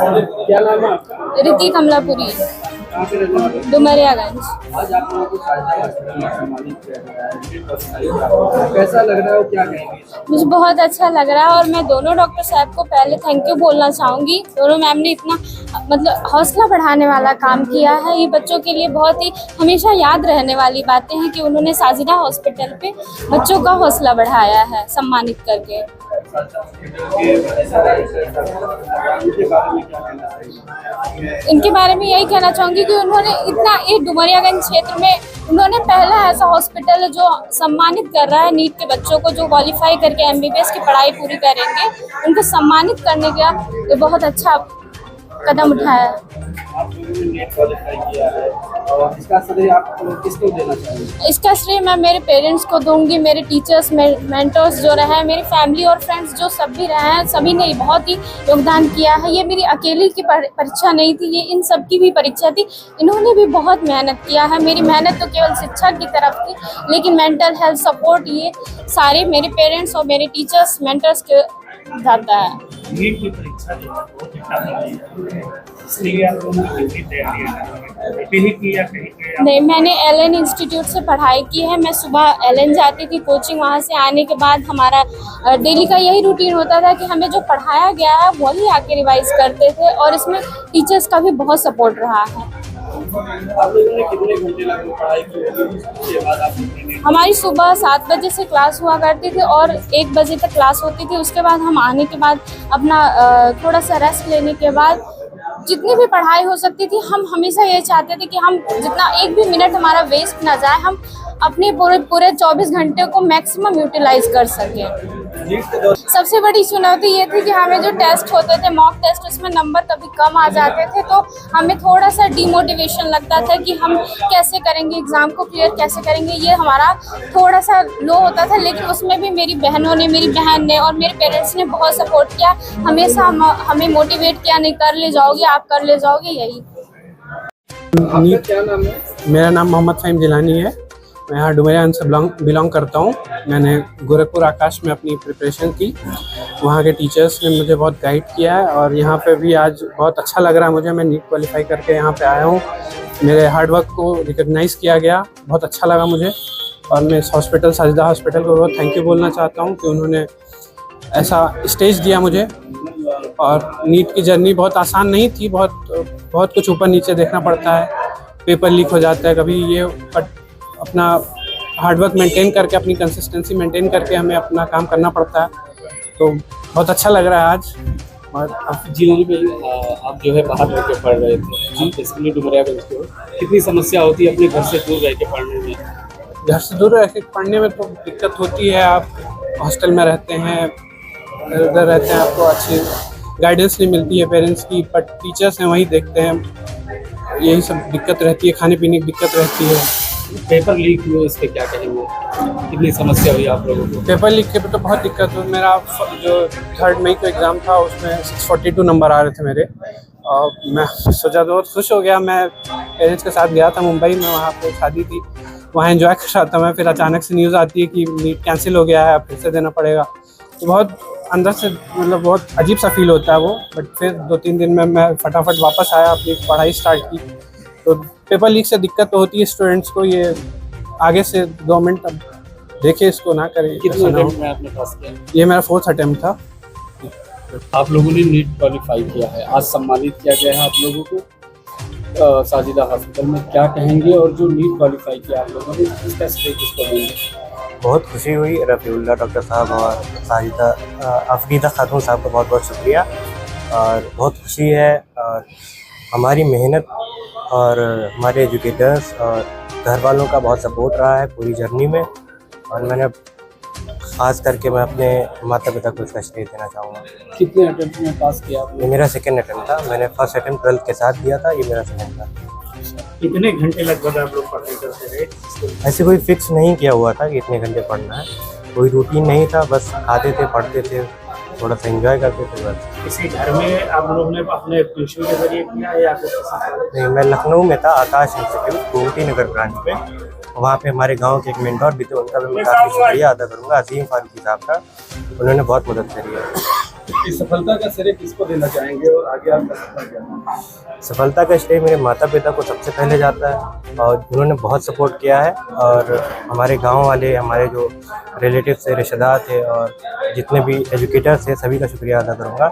क्या नाम है आपका? रिकी कमलापुरी, कहाँ से रहने वाले? डुमरियागंज। आज आप लोगों को साहित्य हॉस्पिटल में सम्मानित किया गया है, कैसा लग रहा है और क्या कहेंगे? मुझे बहुत अच्छा लग रहा है और मैं दोनों डॉक्टर साहब को पहले थैंक यू बोलना चाहूँगी। दोनों मैम ने इतना मतलब हौसला बढ़ाने वाला काम किया है। ये बच्चों के लिए बहुत ही हमेशा याद रहने वाली बातें हैं कि उन्होंने साजिदा हॉस्पिटल पे बच्चों का हौसला बढ़ाया है सम्मानित करके। इनके बारे में यही कहना चाहूँगी कि उन्होंने इतना एक डुमरियागंज क्षेत्र में उन्होंने पहला ऐसा हॉस्पिटल जो सम्मानित कर रहा है नीट के बच्चों को जो क्वालिफाई करके एमबीबीएस की पढ़ाई पूरी करेंगे, उनको सम्मानित करने का ये बहुत अच्छा कदम उठाया है। आप लोगों ने नेट क्वालिफाई किया है और इसका श्रेय आप किसको देना चाहेंगे? इसका श्रेय मैं मेरे पेरेंट्स को दूंगी, मेरे टीचर्स, मेंटर्स जो रहे हैं, मेरी फैमिली और फ्रेंड्स जो सब भी रहे हैं, सभी ने बहुत ही योगदान किया है। ये मेरी अकेली की परीक्षा नहीं थी, ये इन सब की भी परीक्षा थी। इन्होंने भी बहुत मेहनत किया है। मेरी मेहनत तो केवल शिक्षा की तरफ थी, लेकिन मेंटल हेल्थ सपोर्ट ये सारे मेरे पेरेंट्स और मेरे टीचर्स, मेंटर्स के जाता है। नीट की परीक्षा जो है बहुत टफ है, इसलिए आप लोगों ने कितनी तैयारी की या कहीं नहीं, मैंने एलएन इंस्टीट्यूट से पढ़ाई की है। मैं सुबह एलएन जाती थी कोचिंग, वहाँ से आने के बाद हमारा डेली का यही रूटीन होता था कि हमें जो पढ़ाया गया है वही आके रिवाइज करते थे और इसमें टीचर्स का भी बहुत सपोर्ट रहा है। आप लोगों ने कितने घंटे लगभग पढ़ाई की होगी? उसके बाद आप हमारी सुबह 7 बजे से क्लास हुआ करती थी और 1 बजे तक क्लास होती थी। उसके बाद हम आने के बाद अपना थोड़ा सा रेस्ट लेने के बाद जितनी भी पढ़ाई हो सकती थी, हम हमेशा ये चाहते थे कि हम जितना एक भी मिनट हमारा वेस्ट ना जाए, हम अपने पूरे 24 घंटे को मैक्सिमम यूटिलाइज कर सकें। सबसे बड़ी चुनौती ये थी कि हमें जो टेस्ट होते थे, मॉक टेस्ट, उसमें नंबर कभी कम आ जाते थे, तो हमें थोड़ा सा डिमोटिवेशन लगता था कि हम कैसे करेंगे, एग्ज़ाम को क्लियर कैसे करेंगे, ये हमारा थोड़ा सा लो होता था। लेकिन उसमें भी मेरी बहन ने और मेरे पेरेंट्स ने बहुत सपोर्ट किया, हमेशा हमें मोटिवेट किया, नहीं कर ले जाओगे, आप कर ले जाओगे। यही। आपका क्या नाम है? मेरा नाम मोहम्मद फ़हीम जिलानी है। मैं यहाँ डुमरियागंज से बिलोंग करता हूँ। मैंने गोरखपुर आकाश में अपनी प्रिपरेशन की। वहाँ के टीचर्स ने मुझे बहुत गाइड किया है और यहाँ पे भी आज बहुत अच्छा लग रहा है मुझे। मैं नीट क्वालिफाई करके यहाँ पे आया हूँ। मेरे हार्डवर्क को रिकॉग्नाइज़ किया गया, बहुत अच्छा लगा मुझे। और मैं इस हॉस्पिटल, साजिदा हॉस्पिटल को बहुत थैंक यू बोलना चाहता हूँ कि उन्होंने ऐसा स्टेज दिया मुझे। और नीट की जर्नी बहुत आसान नहीं थी, बहुत कुछ ऊपर नीचे देखना पड़ता है, पेपर लीक हो जाता है कभी, ये अपना हार्डवर्क मेंटेन करके, अपनी कंसिस्टेंसी मेंटेन करके हमें अपना काम करना पड़ता है। तो बहुत अच्छा लग रहा है आज। और जिले में आप जो है बाहर रह के पढ़ रहे थे जी, इसलिए डुमरियागंज के हो, कितनी समस्या होती है अपने घर से दूर रह के पढ़ने में? घर से दूर रह के पढ़ने में तो दिक्कत होती है। आप हॉस्टल में रहते हैं, उधर रहते हैं, आपको अच्छी गाइडेंस नहीं मिलती है पेरेंट्स की, बट टीचर्स हैं वही देखते हैं। यही सब दिक्कत रहती है, खाने पीने की दिक्कत रहती है। पेपर लीक हुए, इस पे क्या कहेंगे? कितनी समस्या हुई आप लोगों को? पेपर लीक के पे तो बहुत दिक्कत हुई। मेरा जो 3 मई को एग्ज़ाम था उसमें 642 नंबर आ रहे थे मेरे, और मैं सोचा तो बहुत खुश हो गया। मैं पेरेंट्स के साथ गया था मुंबई में, वहाँ पे शादी थी, वहाँ एंजॉय कर रहा था मैं। फिर अचानक से न्यूज़ आती है कि नीट कैंसिल हो गया है, फिर से देना पड़ेगा। तो बहुत अंदर से मतलब बहुत अजीब सा फील होता है वो। बट फिर 2-3 दिन में मैं फटाफट वापस आया, अपनी पढ़ाई स्टार्ट की। तो पेपर लीक से दिक्कत तो होती है स्टूडेंट्स को, ये आगे से गवर्नमेंट अब देखे, इसको ना करे। कितने अटेम्प्ट में आपने पास किया? ये मेरा 4th अटेम्प्ट था। आप लोगों ने नीट क्वालिफाई किया है, आज सम्मानित किया गया है आप लोगों को साजिदा हॉस्पिटल में, क्या कहेंगे? और जो नीट क्वालिफाई किया आप लोगों ने, इसका श्रेय किसको देंगे? बहुत खुशी हुई। रफ़ीउल्लाह डॉक्टर साहब और साजिदा अफरीदा खातून साहब का बहुत बहुत शुक्रिया। और बहुत खुशी है, और हमारी मेहनत और हमारे एजुकेटर्स और घर वालों का बहुत सपोर्ट रहा है पूरी जर्नी में। और मैंने ख़ास करके मैं अपने माता पिता को इसका श्रेय देना चाहूँगा। कितने अटेम्प्ट में पास किया आपने? ये मेरा 2nd अटेम्प्ट था। मैंने 1st अटेम्प्ट 12th के साथ दिया था, ये मेरा 2nd था। कितने घंटे लगभग आप लोग पढ़ाई करते रहे? ऐसे कोई फिक्स नहीं किया हुआ था कि इतने घंटे पढ़ना है, कोई रूटीन नहीं था। बस आते थे, पढ़ते थे, थोड़ा सा एंजॉय करते थे बस। किसी घर में आप लोग ने अपने ट्यूशन के जरिए किया या फिर नहीं, मैं लखनऊ में था, आकाश इंस्टीट्यूट गोमती नगर ब्रांच पे। वहाँ पे हमारे गांव के एक मेंटोर भी थे, उनका भी मैं काफ़ी शुक्रिया अदा करूँगा। अजीम फारूकी साहब का, उन्होंने बहुत मदद करी है। इस सफलता का श्रेय किसको देना चाहेंगे और आगे आपका सफर क्या है? सफलता का श्रेय मेरे माता पिता को सबसे पहले जाता है और उन्होंने बहुत सपोर्ट किया है। और हमारे गांव वाले, हमारे जो रिलेटिव थे, रिश्तेदार थे और जितने भी एजुकेटर्स थे, सभी का शुक्रिया अदा करूँगा।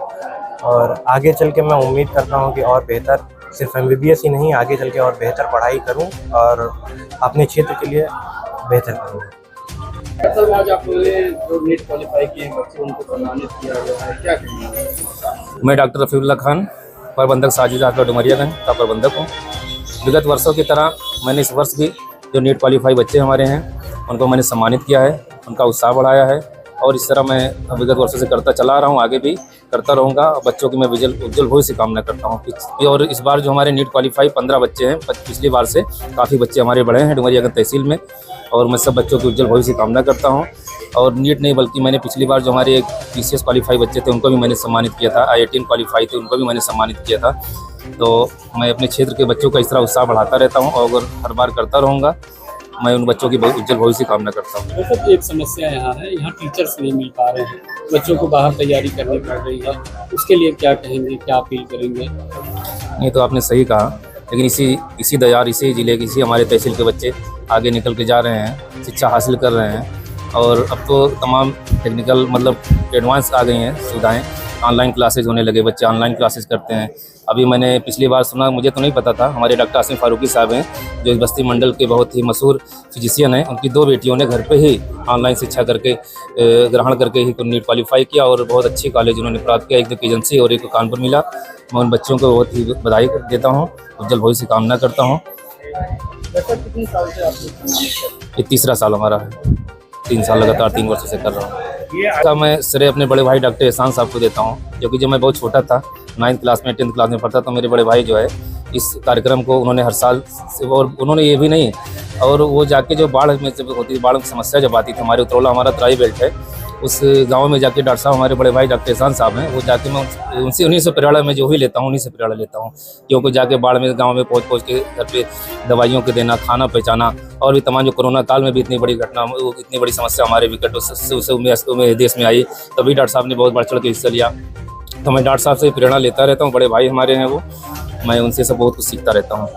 और आगे चल के मैं उम्मीद करता हूँ कि और बेहतर, सिर्फ MBBS ही नहीं, आगे चल के और बेहतर पढ़ाई करूँ और अपने क्षेत्र के लिए बेहतर करूँ। सर, आज आप लोगों ने जो नीट क्वालिफाई किए हैं बच्चे, उनको सम्मानित किया गया है, क्या कहेंगे? मैं डॉक्टर रफीउल्लाह खान, प्रबंधक साजिदा डुमरियागंज का प्रबंधक हूँ। विगत वर्षों की तरह मैंने इस वर्ष भी जो नीट क्वालिफाई बच्चे हमारे हैं उनको मैंने सम्मानित किया है, उनका उत्साह बढ़ाया है और इस तरह मैं विगत वर्षों से करता चला रहा हूँ, आगे भी करता रहूँगा। बच्चों की मैं उज्जवल भविष्य की कामना करता हूँ। और इस बार जो हमारे नीट क्वालिफाई 15 बच्चे हैं, पिछली बार से काफ़ी बच्चे हमारे बढ़े हैं डुमरियागंज तहसील में और मैं सब बच्चों की उज्जवल भविष्य की कामना करता हूँ। और नीट नहीं बल्कि मैंने पिछली बार जो हमारे PCS क्वालिफाई बच्चे थे उनको भी मैंने सम्मानित किया था, IIT क्वालिफाई थे उनको भी मैंने सम्मानित किया था। तो मैं अपने क्षेत्र के बच्चों का इस तरह उत्साह बढ़ाता रहता हूँ और हर बार करता रहूँगा। मैं उन बच्चों की उज्जवल भविष्य की कामना करता हूँ। मतलब एक समस्या यहाँ है, यहाँ टीचर्स नहीं मिल पा रहे हैं, बच्चों को बाहर तैयारी करनी पड़ रही है, उसके लिए क्या कहेंगे, क्या अपील करेंगे? ये तो आपने सही कहा, लेकिन इसी दयार, इसी जिले के, इसी हमारे तहसील के बच्चे आगे निकल के जा रहे हैं, शिक्षा हासिल कर रहे हैं और अब तो तमाम टेक्निकल मतलब एडवांस आ गई हैं सुविधाएं। ऑनलाइन क्लासेज होने लगे, बच्चे ऑनलाइन क्लासेज करते हैं। अभी मैंने पिछली बार सुना, मुझे तो नहीं पता था, हमारे डॉक्टर आसिम फारूकी साहब हैं जो इस बस्ती मंडल के बहुत ही मशहूर फिजिशियन हैं, उनकी 2 बेटियों ने घर पे ही ऑनलाइन शिक्षा करके ग्रहण करके ही नीट क्वालिफाई किया और बहुत अच्छी कॉलेज उन्होंने प्राप्त किया, एक तो एजेंसी और एक कानपुर मिला। मैं उन बच्चों को बहुत ही बधाई देता हूँ, उज्जवल भविष्य की कामना करता हूँ। कितने साल से आप लोग? ये 3रा साल हमारा है, 3 साल लगातार 3 वर्षों से कर रहा हूँ। इसका मैं श्रेय अपने बड़े भाई डॉक्टर एहसान साहब को देता हूँ, क्योंकि जब मैं बहुत छोटा था, 9th क्लास में 10th क्लास में पढ़ता, तो मेरे बड़े भाई जो है इस कार्यक्रम को उन्होंने हर साल और उन्होंने ये भी नहीं और वो जाके जो बाढ़ में जब होती थी, बाढ़ की समस्या जब आती थी, हमारे उतरौला हमारा तराई बेल्ट है, उस गांव में जाके डॉक्टर साहब, हमारे बड़े भाई डॉक्टर एहसान साहब हैं, वो जाके मैं उनसे उन्हीं से प्रेरणा मैं जो भी लेता हूँ, उन्हीं से प्रेरणा लेता हूँ। क्योंकि जाके बाढ़ में गांव में पहुँच के घर पे दवाइयों के देना, खाना पहुँचाना और भी तमाम जो कोरोना काल में भी इतनी बड़ी घटना, इतनी बड़ी समस्या हमारे विकट उससे देश में आई, तभी डॉक्टर साहब ने बहुत बढ़ चढ़ के हिस्सा लिया। तो मैं डॉक्टर साहब से प्रेरणा लेता रहता हूँ, बड़े भाई हमारे हैं वो, मैं उनसे सब बहुत कुछ सीखता रहता हूँ।